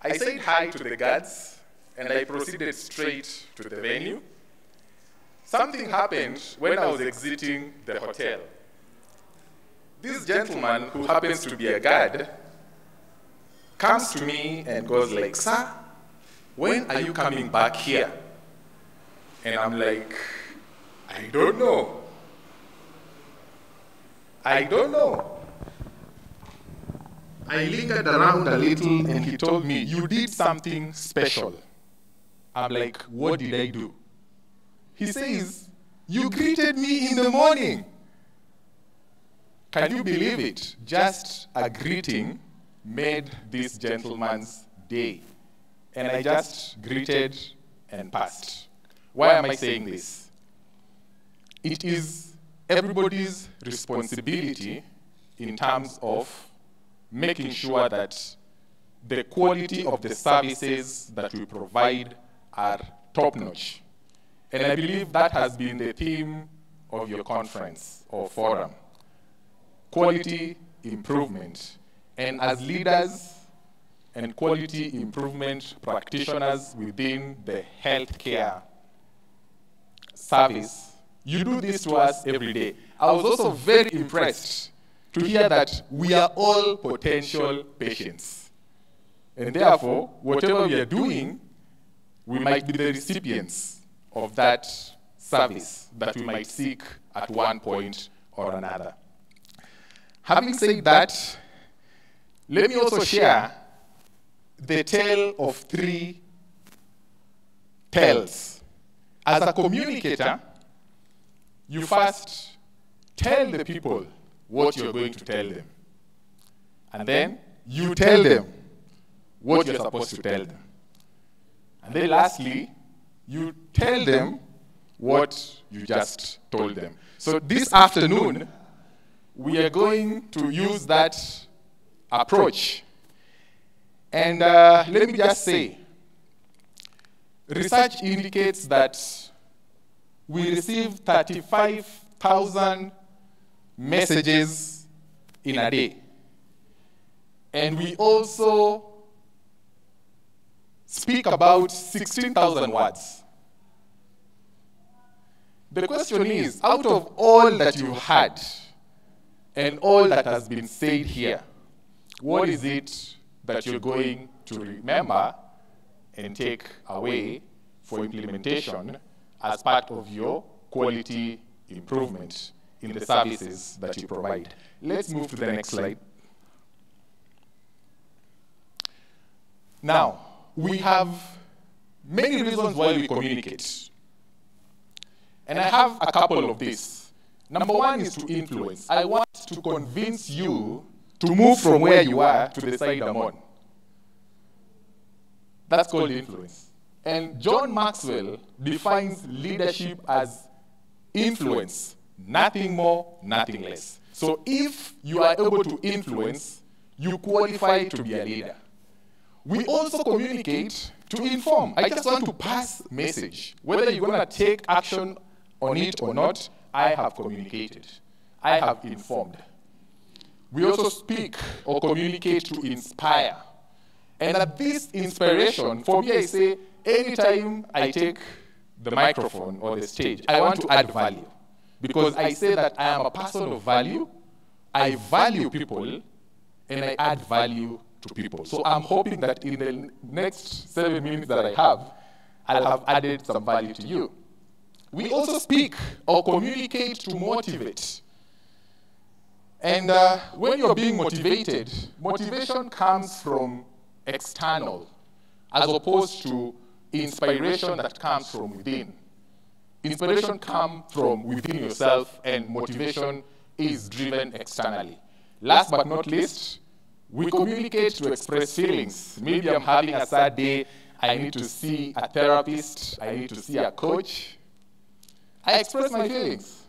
I said hi to the guards, and I proceeded straight to the venue. Something happened when I was exiting the hotel. This gentleman, who happens to be a guard, comes to me and goes like, "Sir, when are you coming back here?" And I'm like, "I don't know. I don't know." I lingered around a little and he told me, "You did something special." I'm like, "What did I do?" He says, "You greeted me in the morning." Can you believe it? Just a greeting made this gentleman's day. And I just greeted and passed. Why am I saying this? It is everybody's responsibility in terms of making sure that the quality of the services that we provide are top-notch. And I believe that has been the theme of your conference or forum. Quality improvement. And as leaders and quality improvement practitioners within the healthcare service, you do this to us every day. I was also very impressed to hear that we are all potential patients. And therefore, whatever we are doing, we might be the recipients of that service that we might seek at one point or another. Having said that, let me also share the tale of three tales. As a communicator, you first tell the people what you're going to tell them. And then you tell them what you're supposed to tell them. And then lastly, you tell them what you just told them. So this afternoon, we are going to use that approach. And let me just say, research indicates that we receive 35,000 messages in a day. And we also speak about 16,000 words. The question is, out of all that you had and all that has been said here, what is it that you're going to remember and take away for implementation as part of your quality improvement in the services that you provide? Let's move to the next slide. Now, we have many reasons why we communicate. And I have a couple of these. Number one is to influence. I want to convince you to move from where you are to the side I'm on. That's called influence. And John Maxwell defines leadership as influence, nothing more, nothing less. So if you are able to influence, you qualify to be a leader. We also communicate to inform. I just want to pass message. Whether you're going to take action on it or not, I have communicated. I have informed. We also speak or communicate to inspire. And at this inspiration, for me, I say, anytime I take the microphone or the stage, I want to add value. Because I say that I am a person of value, I value people, and I add value to people. So I'm hoping that in the next 7 minutes that I have, I'll have added some value to you. We also speak or communicate to motivate. And when you're being motivated, motivation comes from external, as opposed to inspiration that comes from within. Inspiration comes from within yourself, and motivation is driven externally. Last but not least, we communicate to express feelings. Maybe I'm having a sad day, I need to see a therapist, I need to see a coach. I express my feelings,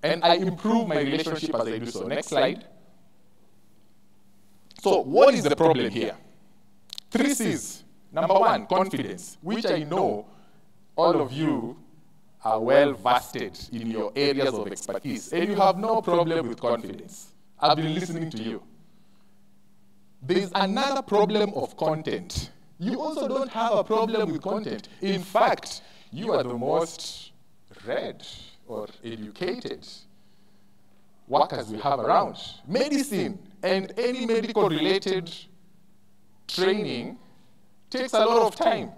and I improve my relationship as I do so. Next slide. So what is the problem here? 3 C's. Number one, confidence, which I know all of you are well vested in your areas of expertise, and you have no problem with confidence. I've been listening to you. there is another problem of content. You also don't have a problem with content. In fact, you are the most read or educated workers we have around. Medicine and any medical-related training takes a lot of time.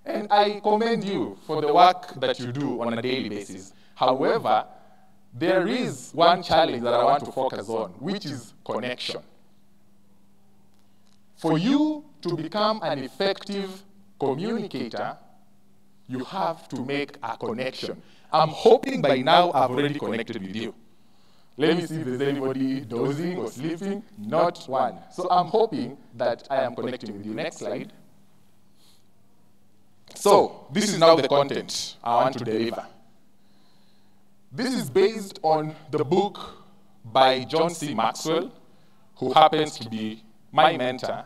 And I commend you for the work that you do on a daily basis. However, there is one challenge that I want to focus on, which is connection. For you to become an effective communicator, you have to make a connection. I'm hoping by now I've already connected with you. Let me see if there's anybody dozing or sleeping. Not one. So I'm hoping that I am connecting with you. Next slide. So this is now the content I want to deliver. This is based on the book by John C. Maxwell, who happens to be my mentor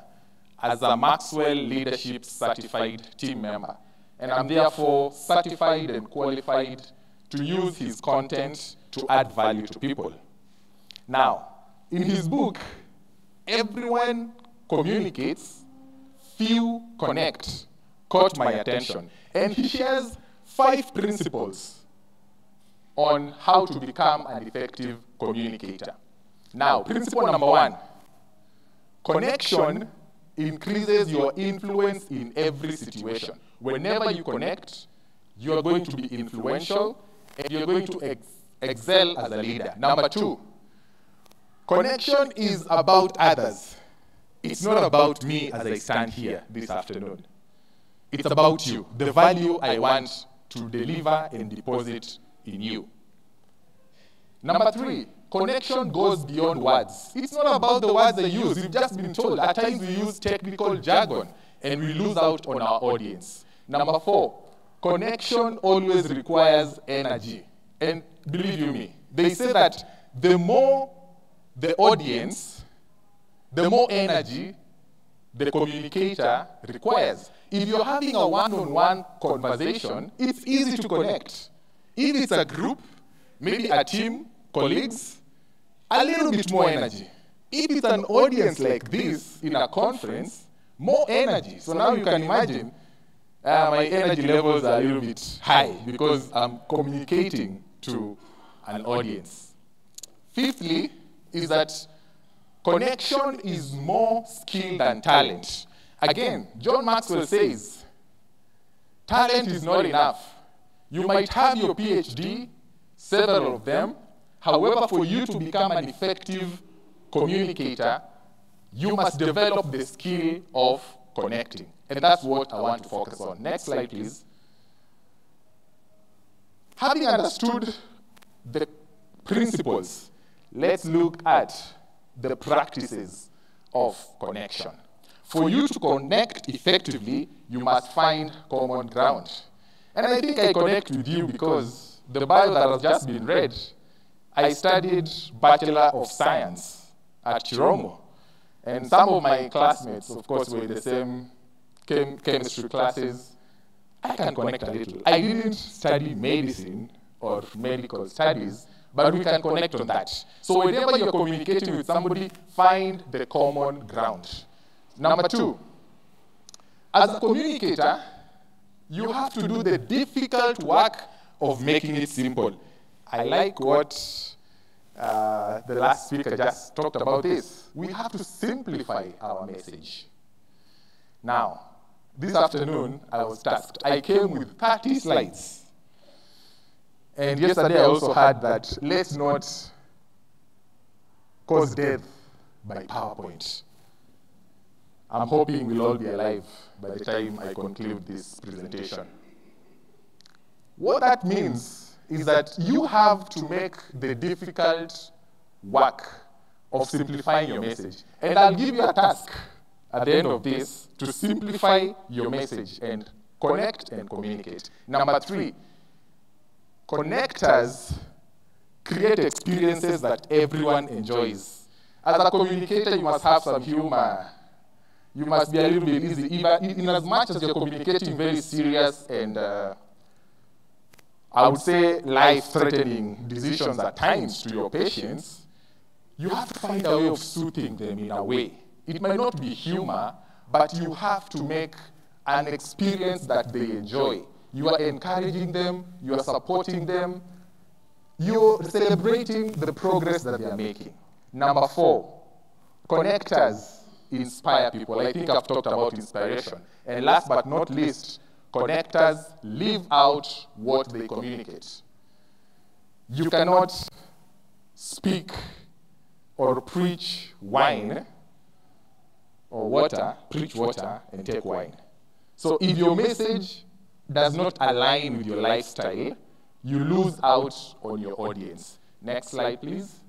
as a Maxwell Leadership Certified Team Member. And I'm therefore certified and qualified to use his content to add value to people. Now, in his book, everyone communicates, few connect, caught my attention. And he shares 5 principles on how to become an effective communicator. Now, principle number 1, connection increases your influence in every situation. Whenever you connect, you are going to be influential and you're going to excel as a leader. Number 2, connection is about others. It's not about me as I stand here this afternoon. It's about you, the value I want to deliver and deposit in you. Number 3, connection goes beyond words. It's not about the words I use. You've just been told. At times we use technical jargon and we lose out on our audience. Number 4, connection always requires energy. And believe you me, they say that the more the audience, the more energy the communicator requires. If you're having a one-on-one conversation, it's easy to connect. If it's a group, maybe a team, colleagues, a little bit more energy. If it's an audience like this in a conference, more energy. So now you can imagine my energy levels are a little bit high because I'm communicating to an audience. Fifthly, is that connection is more skill than talent. Again, John Maxwell says, talent is not enough. You might have your PhD, several of them. However, for you to become an effective communicator, you must develop the skill of connecting. And that's what I want to focus on. Next slide, please. Having understood the principles, let's look at the practices of connection. For you to connect effectively, you must find common ground. And I think I connect with you because the bio that has just been read, I studied Bachelor of Science at Chiromo. And some of my classmates, of course, were in the same chemistry classes. I can connect a little. I didn't study medicine or medical studies, but we can connect on that. So whenever you're communicating with somebody, find the common ground. Number 2, as a communicator, you have to do the difficult work of making it simple. I like what the last speaker just talked about this. We have to simplify our message. Now, this afternoon, I was tasked. I came with 30 slides. And yesterday, I also heard that let's not cause death by PowerPoint. I'm hoping we'll all be alive by the time I conclude this presentation. What that means is that you have to make the difficult work of simplifying your message. And I'll give you a task at the end of this to simplify your message and connect and communicate. Number 3, connectors create experiences that everyone enjoys. As a communicator, you must have some humor. You must be a little bit easy, even in as much as you're communicating very serious and I would say life-threatening decisions at times to your patients. You have to find a way of soothing them in a way It might not be humor, but you have to make an experience that they enjoy. You are encouraging them, you are supporting them, you're celebrating the progress that they are making. Number 4, connectors inspire people. I think I've talked about inspiration. And last but not least, connectors live out what they communicate. You cannot speak or preach wine or water, preach water and take wine. So if your message does not align with your lifestyle, you lose out on your audience. Next slide, please.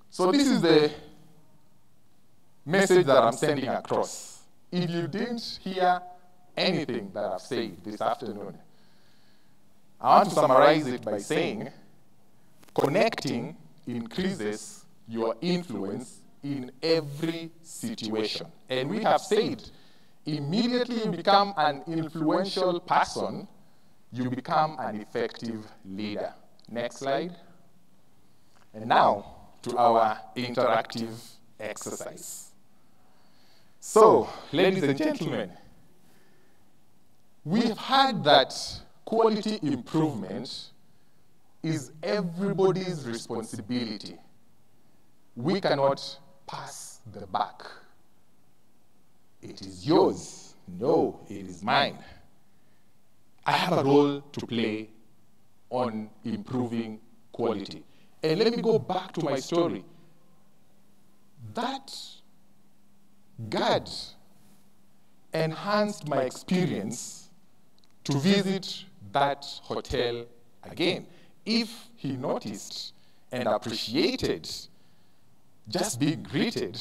So this is the message that I'm sending across. If you didn't hear anything that I've said this afternoon, I want to summarize it by saying, connecting increases your influence in every situation. And we have said, immediately you become an influential person, you become an effective leader. Next slide. And now to our interactive exercise. So, ladies and gentlemen, we've heard that quality improvement is everybody's responsibility. We cannot pass the buck. It is yours. No, it is mine. I have a role to play on improving quality. And let me go back to my story. That guard enhanced my experience to visit that hotel again. If he noticed and appreciated just being greeted,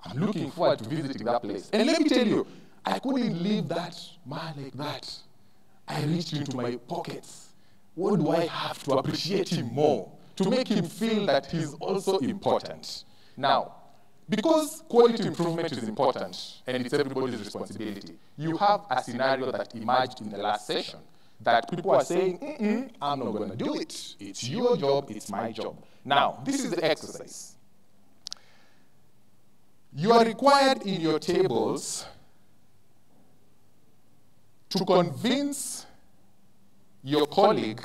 I'm looking forward to visiting that place. And let me tell you, I couldn't leave that man like that. I reached into my pockets. What do I have to appreciate him more? To make him feel that he's also important. Now, because quality improvement is important and it's everybody's responsibility, you have a scenario that emerged in the last session that people are saying, I'm not going to do it. It's your job, it's my job. Now, this is the exercise. You are required in your tables to convince your colleague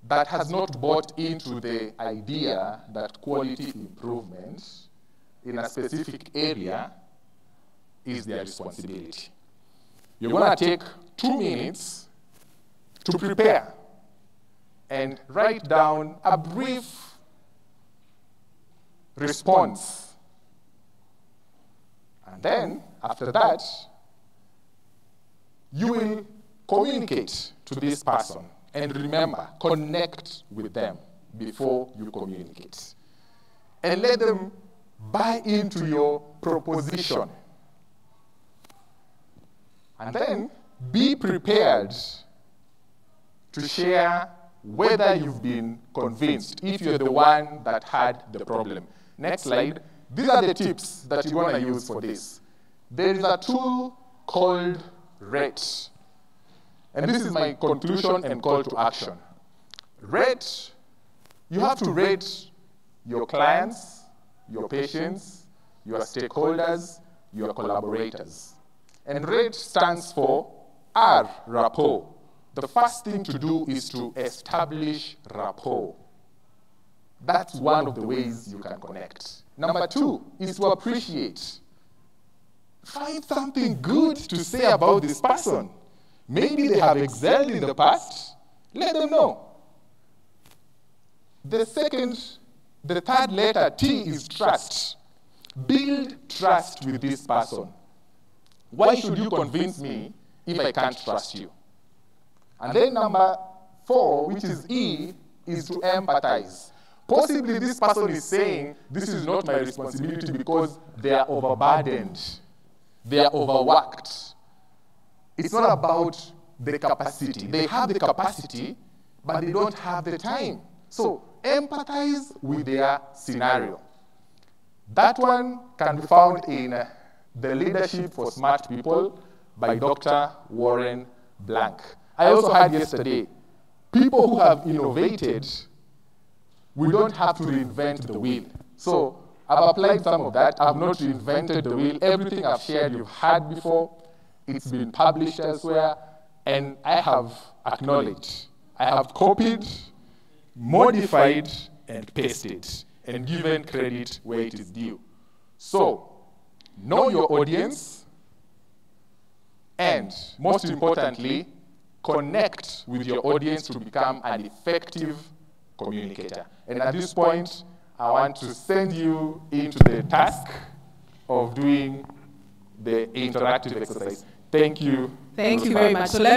that has not bought into the idea that quality improvement in a specific area is their responsibility. You're going to take 2 minutes to prepare and write down a brief response. And then, after that, you will communicate to this person. And remember, connect with them before you communicate. And let them buy into your proposition. And then be prepared to share whether you've been convinced, if you're the one that had the problem. Next slide. These are the tips that you're going to use for this. There is a tool called RATE. And this is my conclusion and call to action. Rate, you have to rate your clients, your patients, your stakeholders, your collaborators. And RATE stands for R, rapport. The first thing to do is to establish rapport. That's one of the ways you can connect. Number 2 is to appreciate. Find something good to say about this person. Maybe they have excelled in the past. Let them know. The third letter, T, is trust. Build trust with this person. Why should you convince me if I can't trust you? And then number 4, which is E, is to empathize. Possibly this person is saying, this is not my responsibility because they are overburdened. They are overworked. It's not about the capacity. They have the capacity, but they don't have the time. So empathize with their scenario. That one can be found in The Leadership for Smart People by Dr. Warren Blank. I also heard yesterday, people who have innovated, we don't have to reinvent the wheel. So I've applied some of that. I've not reinvented the wheel. Everything I've shared, you've had before. It's been published elsewhere. And I have acknowledged. I have copied, modified, and pasted, and given credit where it is due. So, know your audience, and most importantly, connect with your audience to become an effective communicator. And at this point, I want to send you into the task of doing the interactive exercise. Thank you. Thank you very much. So let me